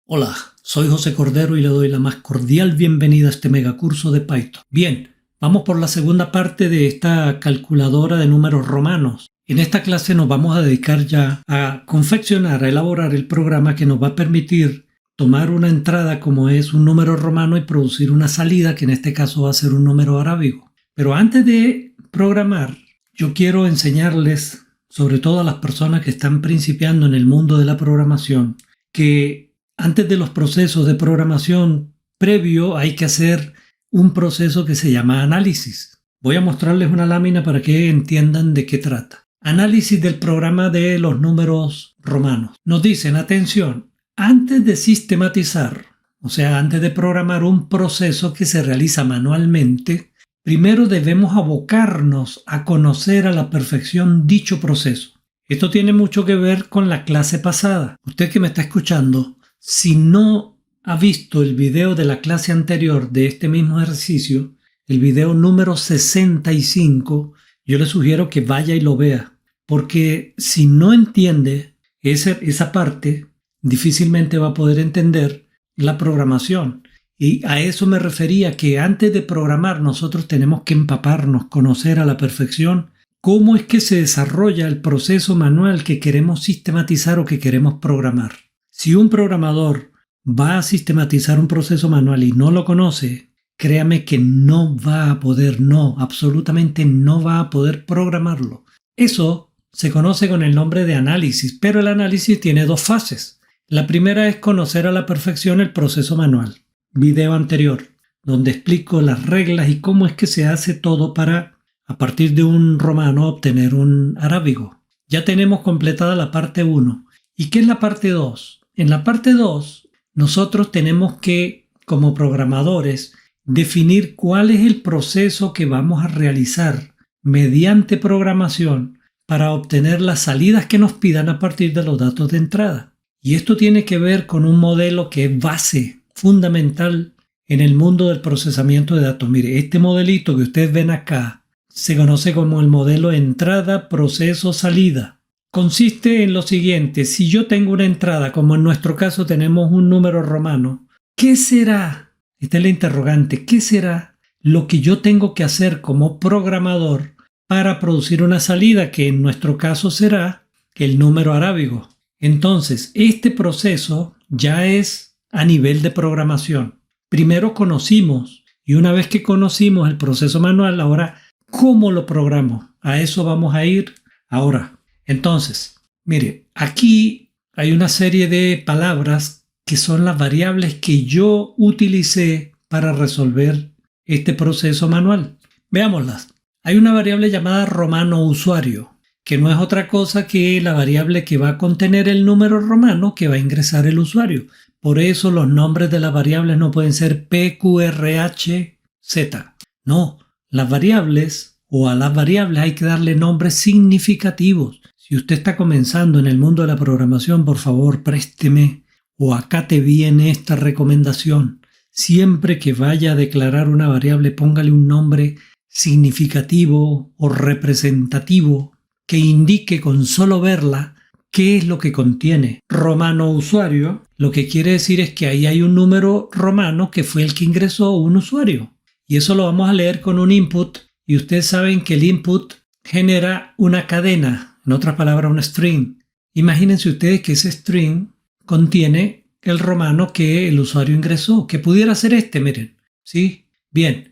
Hola, soy José Cordero y le doy la más cordial bienvenida a este megacurso de Python. Bien, vamos por la segunda parte de esta calculadora de números romanos. En esta clase nos vamos a dedicar ya a confeccionar, a elaborar el programa que nos va a permitir tomar una entrada como es un número romano y producir una salida que en este caso va a ser un número arábigo. Pero antes de programar, yo quiero enseñarles, sobre todo a las personas que están principiando en el mundo de la programación, que antes de los procesos de programación previo hay que hacer un proceso que se llama análisis. Voy a mostrarles una lámina para que entiendan de qué trata. Análisis del programa de los números romanos. Nos dicen, atención, antes de sistematizar, o sea, antes de programar un proceso que se realiza manualmente, primero debemos abocarnos a conocer a la perfección dicho proceso. Esto tiene mucho que ver con la clase pasada. Usted que me está escuchando, si no ha visto el video de la clase anterior de este mismo ejercicio, el video número 65, yo le sugiero que vaya y lo vea, porque si no entiende esa parte, difícilmente va a poder entender la programación. Y a eso me refería, que antes de programar nosotros tenemos que empaparnos, conocer a la perfección cómo es que se desarrolla el proceso manual que queremos sistematizar o que queremos programar. Si un programador va a sistematizar un proceso manual y no lo conoce, créame que no va a poder, absolutamente no va a poder programarlo. Eso se conoce con el nombre de análisis, pero el análisis tiene dos fases. La primera es conocer a la perfección el proceso manual. Video anterior, donde explico las reglas y cómo es que se hace todo para, a partir de un romano, obtener un arábigo. Ya tenemos completada la parte 1. ¿Y qué es la parte 2? En la parte 2, nosotros tenemos que, como programadores, definir cuál es el proceso que vamos a realizar mediante programación para obtener las salidas que nos pidan a partir de los datos de entrada. Y esto tiene que ver con un modelo que es base, fundamental en el mundo del procesamiento de datos. Mire, este modelito que ustedes ven acá se conoce como el modelo entrada, proceso, salida. Consiste en lo siguiente: si yo tengo una entrada, como en nuestro caso tenemos un número romano, ¿qué será? Esta es la interrogante. ¿Qué será lo que yo tengo que hacer como programador para producir una salida, que en nuestro caso será el número arábigo? Entonces, este proceso ya es a nivel de programación. Primero conocimos, y una vez que conocimos el proceso manual, ahora, ¿cómo lo programo? A eso vamos a ir ahora. Entonces, mire, aquí hay una serie de palabras que son las variables que yo utilicé para resolver este proceso manual. Veámoslas. Hay una variable llamada romano usuario, que no es otra cosa que la variable que va a contener el número romano que va a ingresar el usuario. Por eso los nombres de las variables no pueden ser P, Q, R, H, Z. No, las variables o a las variables hay que darle nombres significativos. Si usted está comenzando en el mundo de la programación, por favor, présteme o acate bien esta recomendación. Siempre que vaya a declarar una variable, póngale un nombre significativo o representativo que indique con solo verla qué es lo que contiene. Romano usuario, lo que quiere decir es que ahí hay un número romano que fue el que ingresó un usuario. Y eso lo vamos a leer con un input, y ustedes saben que el input genera una cadena. En otras palabras, un string. Imagínense ustedes que ese string contiene el romano que el usuario ingresó, que pudiera ser este, miren. ¿Sí? Bien.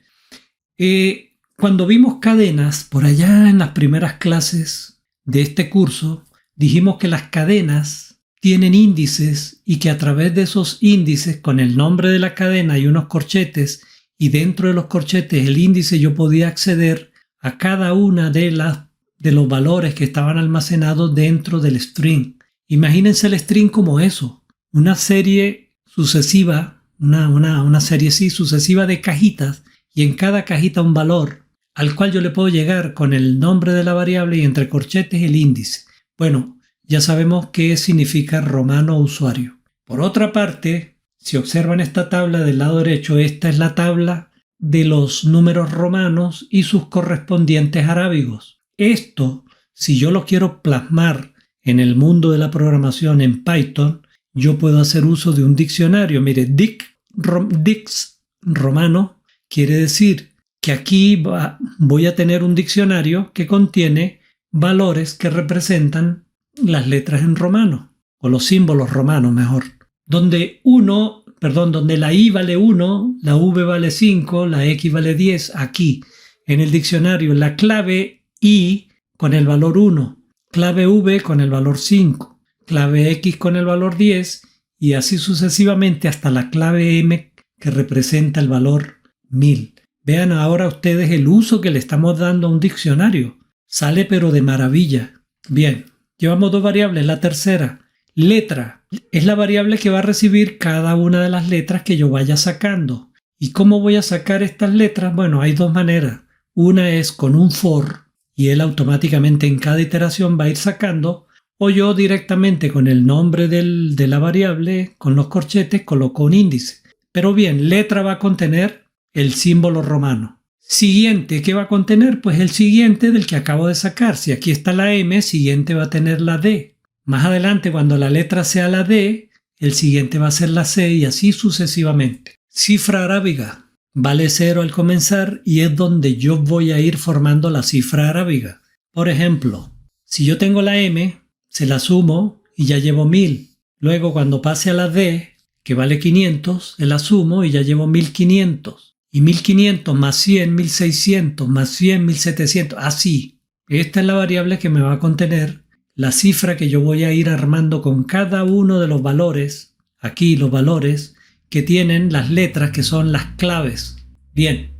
Cuando vimos cadenas, por allá en las primeras clases de este curso, dijimos que las cadenas tienen índices y que a través de esos índices, con el nombre de la cadena y unos corchetes, y dentro de los corchetes el índice, yo podía acceder a cada una de los valores que estaban almacenados dentro del string. Imagínense el string como eso, una serie sucesiva, una serie sucesiva de cajitas, y en cada cajita un valor al cual yo le puedo llegar con el nombre de la variable y entre corchetes el índice. Bueno, ya sabemos qué significa romano usuario. Por otra parte, si observan esta tabla del lado derecho, esta es la tabla de los números romanos y sus correspondientes arábigos. Esto, si yo lo quiero plasmar en el mundo de la programación en Python, yo puedo hacer uso de un diccionario. Mire, dix romano quiere decir que aquí voy a tener un diccionario que contiene valores que representan las letras en romano, o los símbolos romanos mejor. Donde la I vale 1, la V vale 5, la X vale 10, aquí en el diccionario la clave I con el valor 1, clave V con el valor 5, clave X con el valor 10 y así sucesivamente hasta la clave M que representa el valor 1000. Vean ahora ustedes el uso que le estamos dando a un diccionario. Sale pero de maravilla. Bien, llevamos dos variables. La tercera, letra, es la variable que va a recibir cada una de las letras que yo vaya sacando. ¿Y cómo voy a sacar estas letras? Bueno, hay dos maneras. Una es con un for y él automáticamente en cada iteración va a ir sacando, o yo directamente con el nombre de la variable, con los corchetes, coloco un índice. Pero bien, letra va a contener el símbolo romano. Siguiente, ¿qué va a contener? Pues el siguiente del que acabo de sacar. Si aquí está la M, siguiente va a tener la D. Más adelante, cuando la letra sea la D, el siguiente va a ser la C y así sucesivamente. Cifra arábiga. Vale 0 al comenzar y es donde yo voy a ir formando la cifra arábiga. Por ejemplo, si yo tengo la M, se la sumo y ya llevo 1000. Luego cuando pase a la D, que vale 500, se la sumo y ya llevo 1500. Y 1500 más 100, 1600, más 100, 1700. Así. Esta es la variable que me va a contener la cifra que yo voy a ir armando con cada uno de los valores. Aquí los valores que tienen las letras que son las claves. Bien,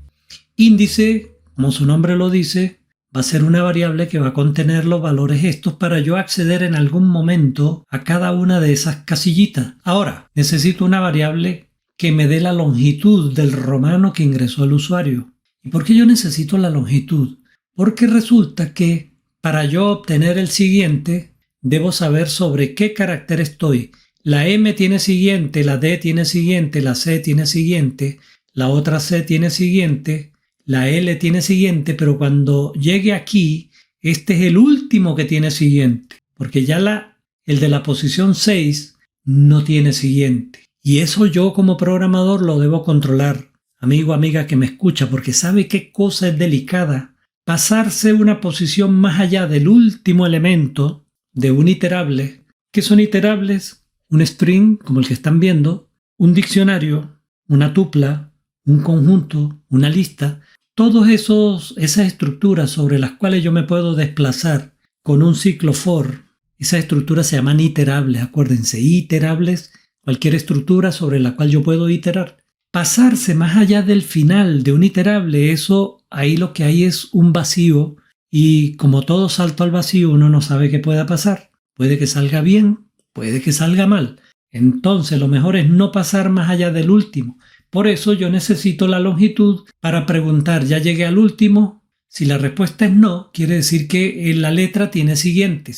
índice, como su nombre lo dice, va a ser una variable que va a contener los valores estos para yo acceder en algún momento a cada una de esas casillitas. Ahora, necesito una variable que me dé la longitud del romano que ingresó el usuario. ¿Y por qué yo necesito la longitud? Porque resulta que para yo obtener el siguiente, debo saber sobre qué carácter estoy. La M tiene siguiente, la D tiene siguiente, la C tiene siguiente, la otra C tiene siguiente, la L tiene siguiente, pero cuando llegue aquí, este es el último que tiene siguiente, porque ya el de la posición 6 no tiene siguiente. Y eso yo como programador lo debo controlar, amigo, amiga que me escucha, porque sabe qué cosa es delicada. Pasarse una posición más allá del último elemento de un iterable. ¿Qué son iterables? Un string, como el que están viendo, un diccionario, una tupla, un conjunto, una lista, todas esas estructuras sobre las cuales yo me puedo desplazar con un ciclo for, esas estructuras se llaman iterables, acuérdense, iterables, cualquier estructura sobre la cual yo puedo iterar. Pasarse más allá del final de un iterable, eso ahí lo que hay es un vacío y como todo salto al vacío uno no sabe qué pueda pasar. Puede que salga bien, puede que salga mal. Entonces lo mejor es no pasar más allá del último. Por eso yo necesito la longitud para preguntar, ¿ya llegué al último? Si la respuesta es no, quiere decir que la letra tiene siguiente.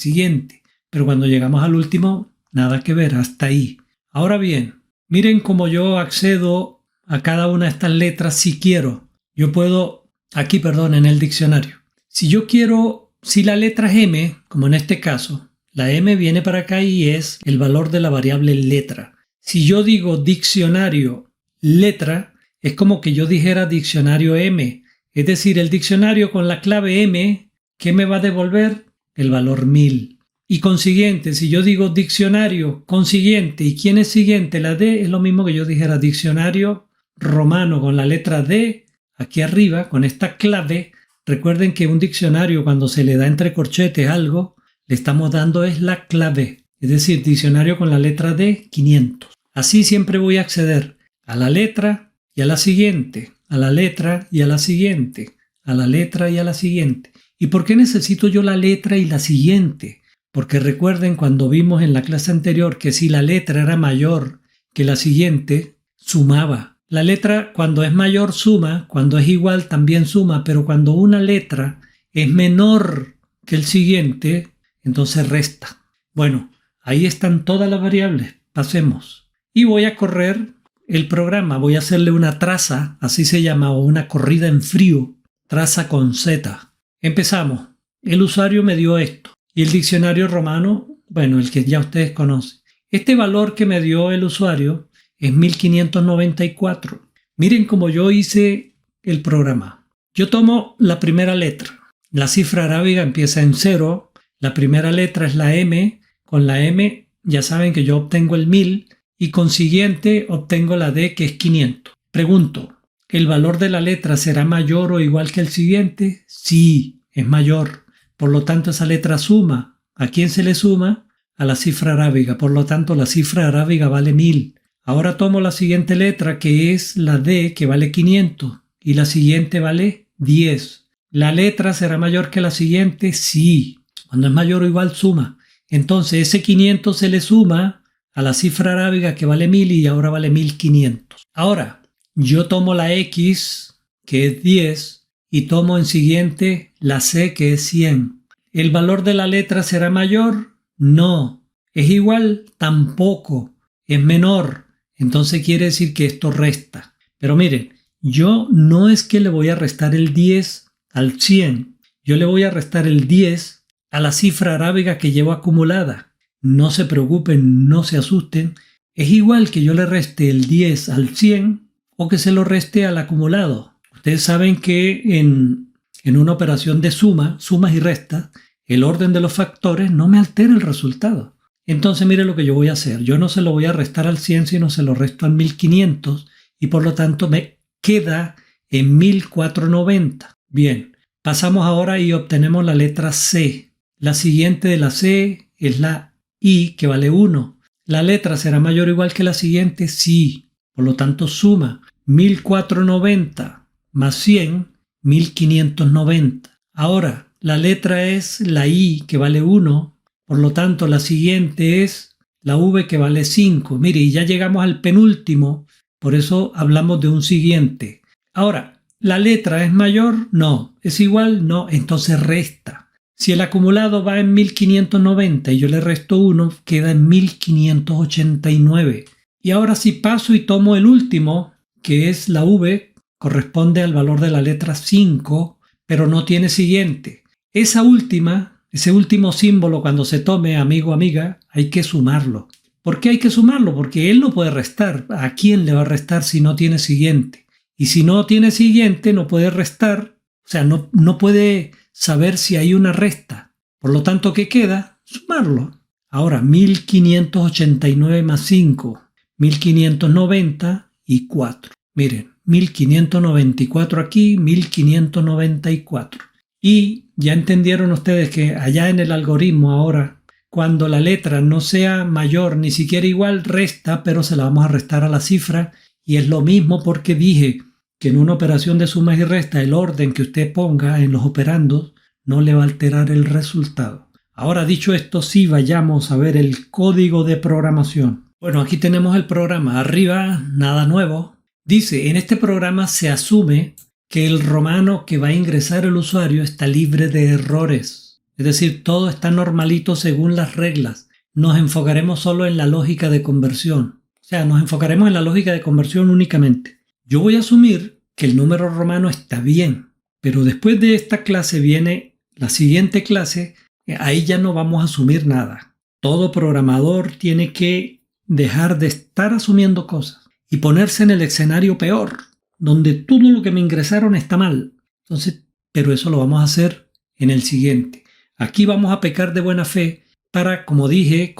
Pero cuando llegamos al último, nada que ver, hasta ahí. Ahora bien, miren cómo yo accedo a cada una de estas letras si quiero. Yo puedo, en el diccionario. Si la letra es M, como en este caso, la M viene para acá y es el valor de la variable letra. Si yo digo diccionario letra, es como que yo dijera diccionario M. Es decir, el diccionario con la clave M, ¿qué me va a devolver? El valor 1000. Y consiguiente, si yo digo diccionario consiguiente, ¿y quién es siguiente? La D, es lo mismo que yo dijera diccionario romano con la letra D aquí arriba, con esta clave. Recuerden que un diccionario cuando se le da entre corchetes algo, le estamos dando es la clave, es decir, diccionario con la letra D, 500. Así siempre voy a acceder a la letra y a la siguiente, a la letra y a la siguiente, a la letra y a la siguiente. ¿Y por qué necesito yo la letra y la siguiente? Porque recuerden cuando vimos en la clase anterior que si la letra era mayor que la siguiente, sumaba. La letra cuando es mayor suma, cuando es igual también suma, pero cuando una letra es menor que el siguiente, entonces resta. Bueno, ahí están todas las variables. Pasemos. Y voy a correr el programa. Voy a hacerle una traza, así se llama, o una corrida en frío. Traza con Z. Empezamos. El usuario me dio esto. Y el diccionario romano, bueno, el que ya ustedes conocen. Este valor que me dio el usuario es 1594. Miren cómo yo hice el programa. Yo tomo la primera letra. La cifra arábiga empieza en 0. La primera letra es la M. Con la M ya saben que yo obtengo el 1000 y consiguiente obtengo la D, que es 500. Pregunto, ¿el valor de la letra será mayor o igual que el siguiente? Sí, es mayor. Por lo tanto, esa letra suma. ¿A quién se le suma? A la cifra arábiga. Por lo tanto, la cifra arábiga vale 1000. Ahora tomo la siguiente letra, que es la D, que vale 500. Y la siguiente vale 10. ¿La letra será mayor que la siguiente? Sí. Cuando es mayor o igual, suma. Entonces, ese 500 se le suma a la cifra arábiga, que vale 1000, y ahora vale 1500. Ahora, yo tomo la X, que es 10, y tomo en siguiente la C, que es 100. ¿El valor de la letra será mayor? No. ¿Es igual? Tampoco. ¿Es menor? Entonces quiere decir que esto resta. Pero miren, yo no es que le voy a restar el 10 al 100. Yo le voy a restar el 10 a la cifra arábiga que llevo acumulada. No se preocupen, no se asusten. Es igual que yo le reste el 10 al 100 o que se lo reste al acumulado. Ustedes saben que en una operación de sumas y restas, el orden de los factores no me altera el resultado. Entonces mire lo que yo voy a hacer. Yo no se lo voy a restar al 100, sino se lo resto al 1500 y por lo tanto me queda en 1490. Bien, pasamos ahora y obtenemos la letra C. La siguiente de la C es la I, que vale 1. ¿La letra será mayor o igual que la siguiente? Sí. Por lo tanto, suma 1490 más 100, 1590. Ahora, la letra es la I, que vale 1. Por lo tanto, la siguiente es la V, que vale 5. Mire, y ya llegamos al penúltimo, por eso hablamos de un siguiente. Ahora, ¿la letra es mayor? No. ¿Es igual? No. Entonces resta. Si el acumulado va en 1590 y yo le resto 1, queda en 1589. Y ahora si paso y tomo el último, que es la V, corresponde al valor de la letra 5, pero no tiene siguiente. Ese último símbolo, cuando se tome, amigo o amiga, hay que sumarlo. ¿Por qué hay que sumarlo? Porque él no puede restar. ¿A quién le va a restar si no tiene siguiente? Y si no tiene siguiente, no puede restar. O sea, no puede saber si hay una resta. Por lo tanto, ¿qué queda? Sumarlo. Ahora, 1589 más 5, 1590 y 4. Miren, 1594 aquí, 1594. Y ya entendieron ustedes que allá en el algoritmo ahora, cuando la letra no sea mayor ni siquiera igual, resta, pero se la vamos a restar a la cifra. Y es lo mismo porque dije que en una operación de sumas y restas el orden que usted ponga en los operandos no le va a alterar el resultado. Ahora, dicho esto, sí vayamos a ver el código de programación. Bueno, aquí tenemos el programa. Arriba, nada nuevo. Dice, en este programa se asume que el romano que va a ingresar el usuario está libre de errores. Es decir, todo está normalito según las reglas. Nos enfocaremos solo en la lógica de conversión. O sea, nos enfocaremos en la lógica de conversión únicamente. Yo voy a asumir que el número romano está bien, pero después de esta clase viene la siguiente clase. Ahí ya no vamos a asumir nada. Todo programador tiene que dejar de estar asumiendo cosas y ponerse en el escenario peor, donde todo lo que me ingresaron está mal. Entonces, pero eso lo vamos a hacer en el siguiente. Aquí vamos a pecar de buena fe para, como dije,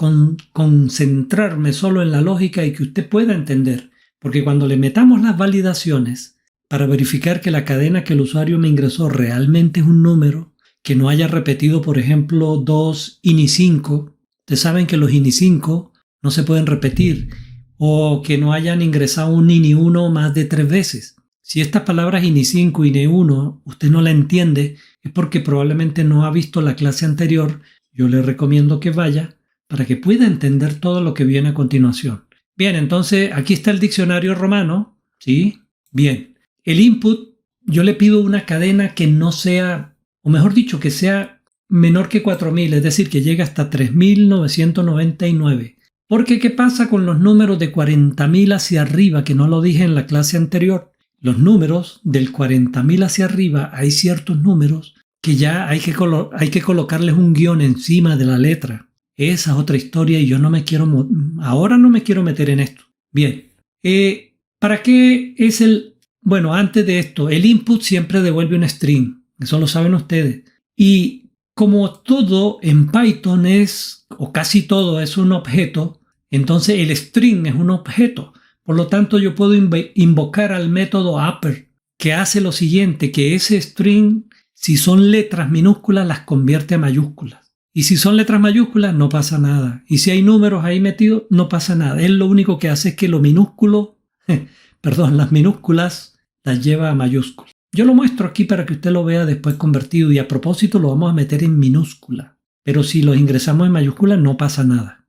concentrarme solo en la lógica y que usted pueda entender. Porque cuando le metamos las validaciones para verificar que la cadena que el usuario me ingresó realmente es un número, que no haya repetido, por ejemplo, 2 INI 5, ustedes saben que los INI 5 no se pueden repetir, o que no hayan ingresado un INI 1 más de 3 veces. Si estas palabras INI 5, INI 1, usted no la entiende, es porque probablemente no ha visto la clase anterior. Yo le recomiendo que vaya para que pueda entender todo lo que viene a continuación. Bien, entonces aquí está el diccionario romano, ¿sí? Bien, el input, yo le pido una cadena que no sea, o mejor dicho, que sea menor que 4000, es decir, que llegue hasta 3999. Porque, ¿qué pasa con los números de 40.000 hacia arriba, que no lo dije en la clase anterior? Los números del 40.000 hacia arriba, hay ciertos números que ya hay que colocarles un guión encima de la letra. Esa es otra historia y yo ahora no me quiero meter en esto. Bien, ¿para qué es bueno, antes de esto, el input siempre devuelve un string, eso lo saben ustedes. Y como todo en Python o casi todo es un objeto, entonces el string es un objeto. Por lo tanto, yo puedo invocar al método upper, que hace lo siguiente, que ese string, si son letras minúsculas, las convierte a mayúsculas. Y si son letras mayúsculas, no pasa nada. Y si hay números ahí metidos, no pasa nada. Él lo único que hace es que lo minúsculo, las minúsculas las lleva a mayúsculas. Yo lo muestro aquí para que usted lo vea después convertido. Y a propósito, lo vamos a meter en minúscula. Pero si los ingresamos en mayúscula, no pasa nada.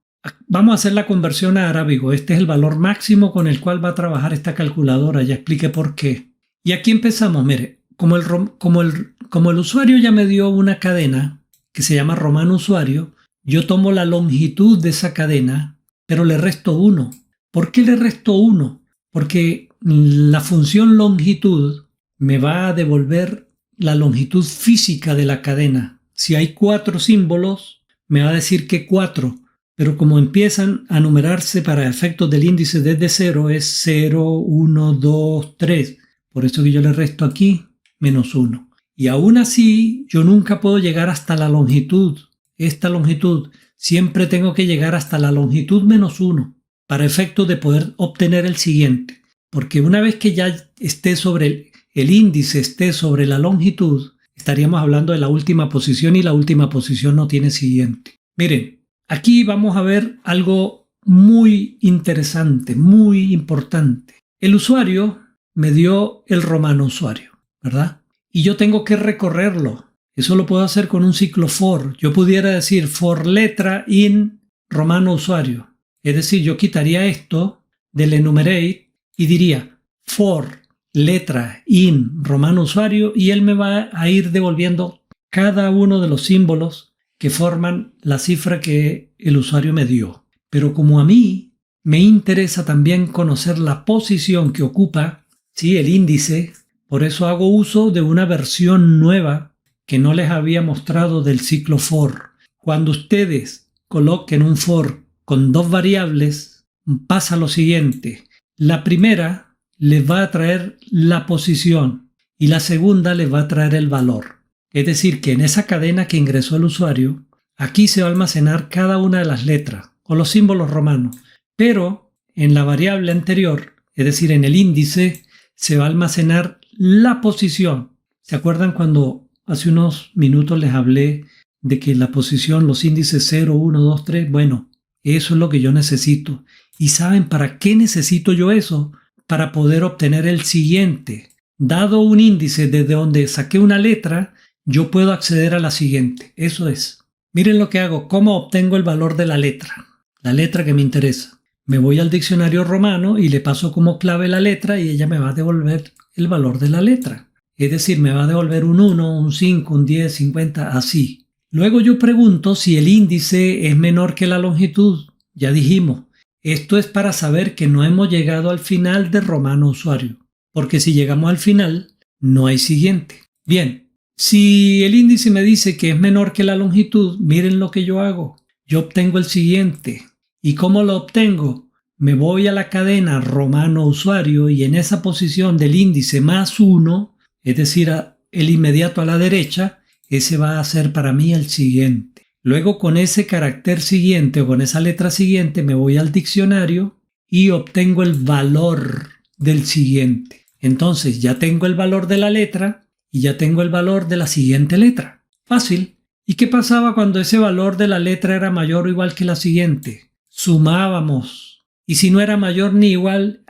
Vamos a hacer la conversión a arábigo. Este es el valor máximo con el cual va a trabajar esta calculadora. Ya expliqué por qué. Y aquí empezamos. Mire, como el usuario ya me dio una cadena que se llama romano usuario, yo tomo la longitud de esa cadena, pero le resto 1. ¿Por qué le resto 1? Porque la función longitud me va a devolver la longitud física de la cadena. Si hay 4 símbolos, me va a decir que 4. Pero como empiezan a numerarse para efectos del índice desde 0, es 0, 1, 2, 3. Por eso que yo le resto aquí menos 1. Y aún así, yo nunca puedo llegar hasta la longitud. Esta longitud, siempre tengo que llegar hasta la longitud menos 1 para efectos de poder obtener el siguiente. Porque una vez que ya esté sobre el índice, esté sobre la longitud, estaríamos hablando de la última posición y la última posición no tiene siguiente. Miren. Aquí vamos a ver algo muy interesante, muy importante. El usuario me dio el romano usuario, ¿verdad? Y yo tengo que recorrerlo. Eso lo puedo hacer con un ciclo for. Yo pudiera decir for letra in romano usuario. Es decir, yo quitaría esto del enumerate y diría for letra in romano usuario y él me va a ir devolviendo cada uno de los símbolos que forman la cifra que el usuario me dio. Pero como a mí me interesa también conocer la posición que ocupa, ¿sí?, el índice, por eso hago uso de una versión nueva que no les había mostrado del ciclo for. Cuando ustedes coloquen un for con 2 variables, pasa lo siguiente. La primera les va a traer la posición y la segunda les va a traer el valor. Es decir, que en esa cadena que ingresó el usuario, aquí se va a almacenar cada una de las letras o los símbolos romanos, pero en la variable anterior, es decir, en el índice, se va a almacenar la posición. ¿Se acuerdan cuando hace unos minutos les hablé de que la posición, los índices 0, 1, 2, 3? Bueno, eso es lo que yo necesito. ¿Y saben para qué necesito yo eso? Para poder obtener el siguiente. Dado un índice desde donde saqué una letra, yo puedo acceder a la siguiente. Eso es. Miren lo que hago. ¿Cómo obtengo el valor de la letra que me interesa? Me voy al diccionario romano y le paso como clave la letra y ella me va a devolver el valor de la letra. Es decir, me va a devolver un 1, un 5, un 10, 50, así. Luego yo pregunto si el índice es menor que la longitud. Ya dijimos, esto es para saber que no hemos llegado al final de romano usuario. Porque si llegamos al final, no hay siguiente. Bien, si el índice me dice que es menor que la longitud, miren lo que yo hago. Yo obtengo el siguiente. ¿Y cómo lo obtengo? Me voy a la cadena romano usuario y en esa posición del índice más 1, es decir, el inmediato a la derecha, ese va a ser para mí el siguiente. Luego con ese carácter siguiente o con esa letra siguiente me voy al diccionario y obtengo el valor del siguiente. Entonces ya tengo el valor de la letra y ya tengo el valor de la siguiente letra. Fácil. ¿Y qué pasaba cuando ese valor de la letra era mayor o igual que la siguiente? Sumábamos. Y si no era mayor ni igual,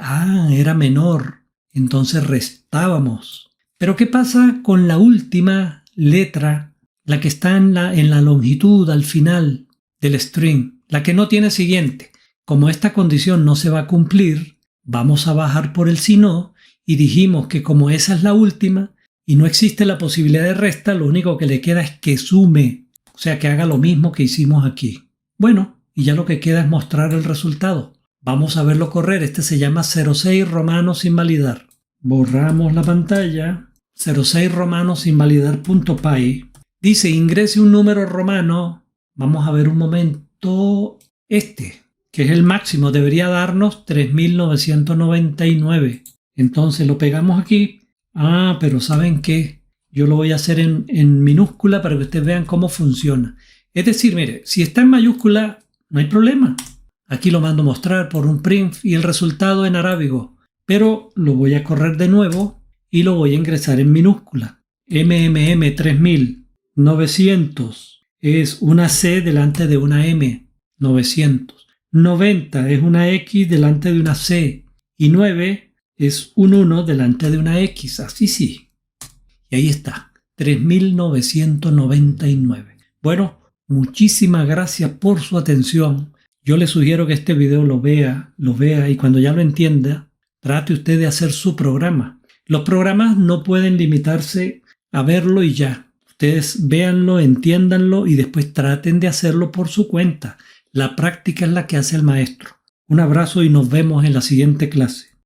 era menor. Entonces restábamos. Pero ¿qué pasa con la última letra, la que está en la longitud al final del string, la que no tiene siguiente? Como esta condición no se va a cumplir, vamos a bajar por el si no y dijimos que como esa es la última y no existe la posibilidad de resta, lo único que le queda es que sume, o sea que haga lo mismo que hicimos aquí. Bueno, y ya lo que queda es mostrar el resultado. Vamos a verlo correr. Este se llama 06 romano sin validar. Borramos la pantalla. 06 romano sin validar.py. Dice ingrese un número romano. Vamos a ver un momento. punto que es el máximo, debería darnos 3.999. Entonces lo pegamos aquí. Pero ¿saben qué? Yo lo voy a hacer en minúscula para que ustedes vean cómo funciona. Es decir, mire, si está en mayúscula, no hay problema. Aquí lo mando a mostrar por un print y el resultado en arábigo. Pero lo voy a correr de nuevo y lo voy a ingresar en minúscula. MMM 3900 es una C delante de una M. 900. 90 es una X delante de una C. Y 9 es un 1 delante de una X. Así sí. Y ahí está. 3.999. Bueno, muchísimas gracias por su atención. Yo le sugiero que este video lo vea y cuando ya lo entienda, trate usted de hacer su programa. Los programas no pueden limitarse a verlo y ya. Ustedes véanlo, entiéndanlo y después traten de hacerlo por su cuenta. La práctica es la que hace el maestro. Un abrazo y nos vemos en la siguiente clase.